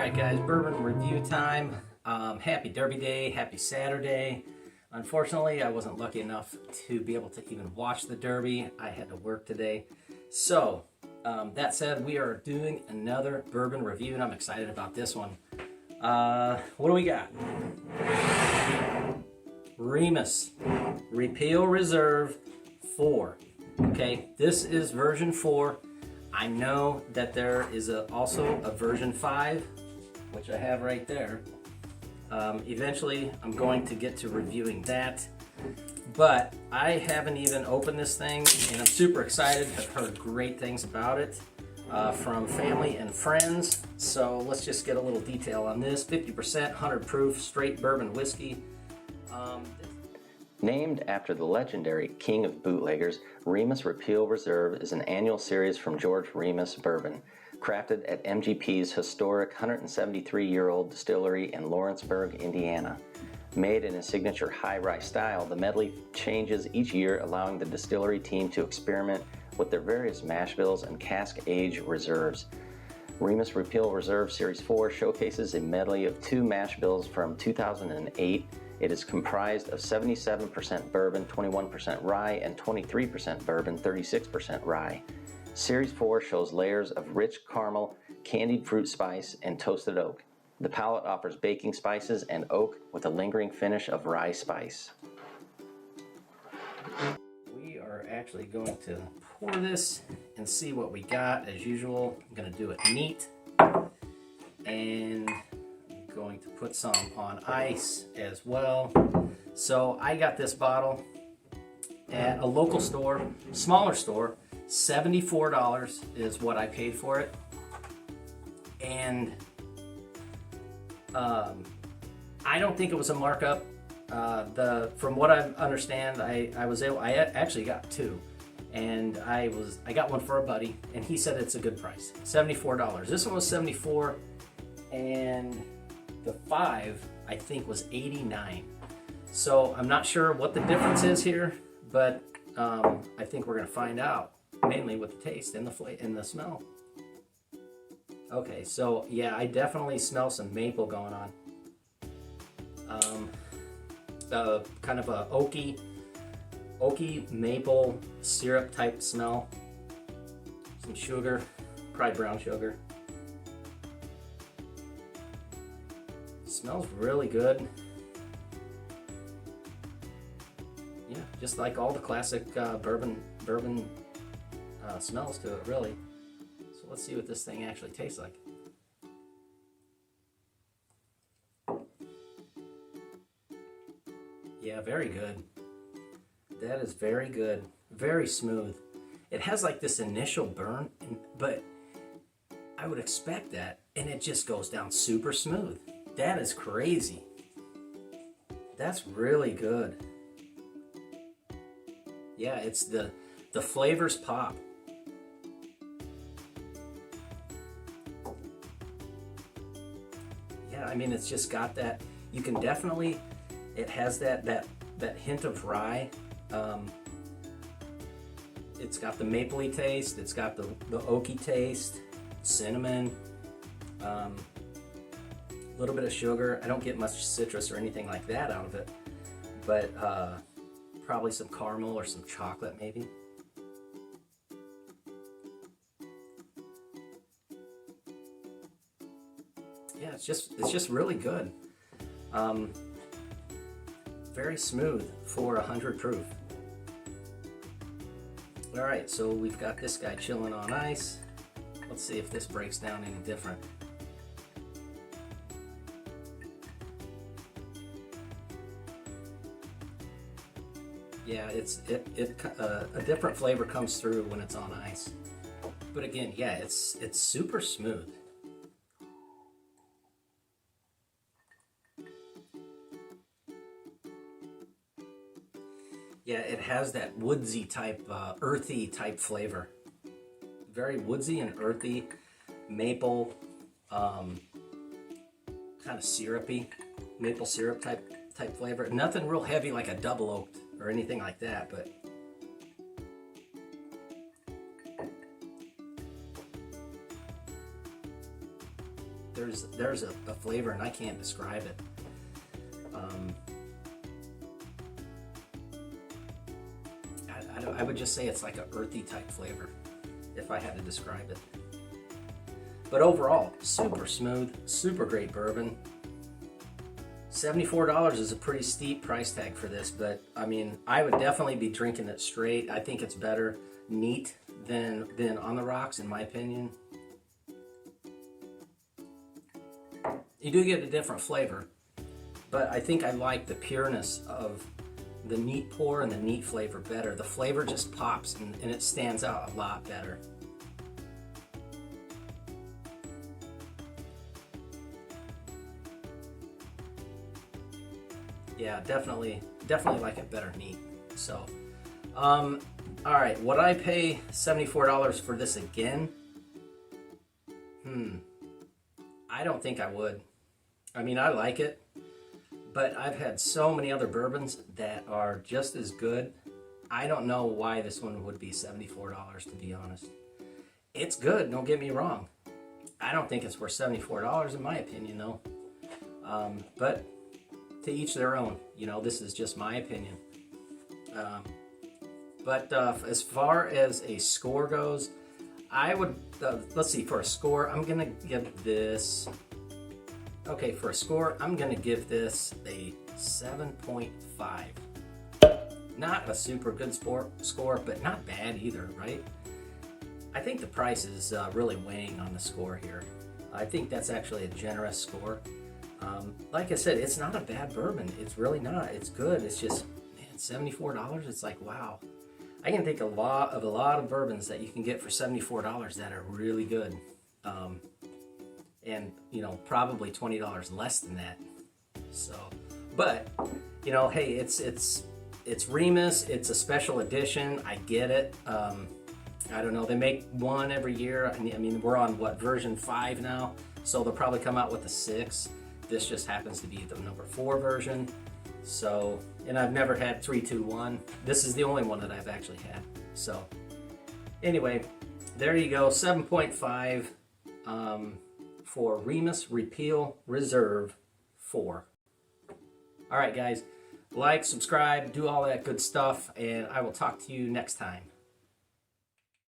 Alright guys, bourbon review time. Happy Derby Day, happy Saturday. Unfortunately, I wasn't lucky enough to be able to even watch the Derby. I had to work today. So, that said, we are doing another bourbon review and I'm excited about this one. What do we got? Remus Repeal Reserve IV. Okay, this is version 4. I know that there is also a version 5, which I have right there. Eventually, I'm going to get to reviewing that, but I haven't even opened this thing, and I'm super excited. I've heard great things about it from family and friends, so let's just get a little detail on this. 50%, 100 proof, straight bourbon whiskey. Named after the legendary king of bootleggers, Remus Repeal Reserve is an annual series from George Remus Bourbon, crafted at MGP's historic 173-year-old distillery in Lawrenceburg, Indiana. Made in a signature high-rye style, the medley changes each year, allowing the distillery team to experiment with their various mash bills and cask-age reserves. Remus Repeal Reserve Series 4 showcases a medley of 2 mash bills from 2008. It is comprised of 77% bourbon, 21% rye, and 23% bourbon, 36% rye. Series 4 shows layers of rich caramel, candied fruit spice, and toasted oak. The palate offers baking spices and oak with a lingering finish of rye spice. We are actually going to pour this and see what we got. As usual, I'm going to do it neat. And going to put some on ice as well. So I got this bottle at a local store, smaller store. $74 is what I paid for it, and I don't think it was a markup. From what I understand, I actually got 2, and I got one for a buddy, and he said it's a good price, $74. This one was $74, and the 5 I think was $89. So I'm not sure what the difference is here, but I think we're gonna find out, mainly with the taste and the smell. Okay, so yeah, I definitely smell some maple going on. Kind of a oaky maple syrup type smell. Some sugar, probably brown sugar. Smells really good. Yeah, just like all the classic bourbon smells to it, really. So let's see what this thing actually tastes like. Yeah, very good. That is very good. Very smooth. It has like this initial burn, but I would expect that, and it just goes down super smooth. That is crazy. That's really good. Yeah, it's the flavors pop. Yeah, I mean, it's just got that. You can definitely, it has that hint of rye. It's got the mapley taste. It's got the oaky taste, cinnamon. A little bit of sugar. I don't get much citrus or anything like that out of it, but probably some caramel or some chocolate maybe. Yeah, it's just really good. Very smooth for 100 proof. All right, so we've got this guy chilling on ice. Let's see if this breaks down any different. Yeah, a different flavor comes through when it's on ice. But again, yeah, it's super smooth. Yeah, it has that woodsy type, earthy type flavor. Very woodsy and earthy, maple, kind of syrupy, maple syrup type flavor. Nothing real heavy like a double oaked or anything like that, but there's a flavor and I can't describe it. I would just say it's like an earthy type flavor if I had to describe it. But overall, super smooth, super great bourbon. $74 is a pretty steep price tag for this, but I mean, I would definitely be drinking it straight. I think it's better neat than on the rocks, in my opinion. You do get a different flavor, but I think I like the pureness of the neat pour and the neat flavor better. The flavor just pops and it stands out a lot better. Yeah, definitely like it better neat. So, all right, would I pay $74 for this again? I don't think I would. I mean, I like it, but I've had so many other bourbons that are just as good. I don't know why this one would be $74, to be honest. It's good, don't get me wrong. I don't think it's worth $74 in my opinion, though. But to each their own. You know, this is just my opinion. But as far as a score goes, I would, let's see, for a score, I'm going to give this, okay, for a score, I'm going to give this a 7.5. Not a super good score, but not bad either, right? I think the price is really weighing on the score here. I think that's actually a generous score. Like I said, it's not a bad bourbon. It's really not. It's good. It's just, man, $74. It's like, wow. I can think of a lot of bourbons that you can get for $74 that are really good. And, you know, probably $20 less than that. So, but, you know, hey, it's Remus. It's a special edition. I get it. I don't know. They make one every year. I mean, we're on, what, version 5 now? So they'll probably come out with a 6. This just happens to be the number 4 version. So, and I've never had 321. This is the only one that I've actually had. So, anyway, there you go. 7.5 for Remus Repeal Reserve IV. All right, guys. Like, subscribe, do all that good stuff, and I will talk to you next time.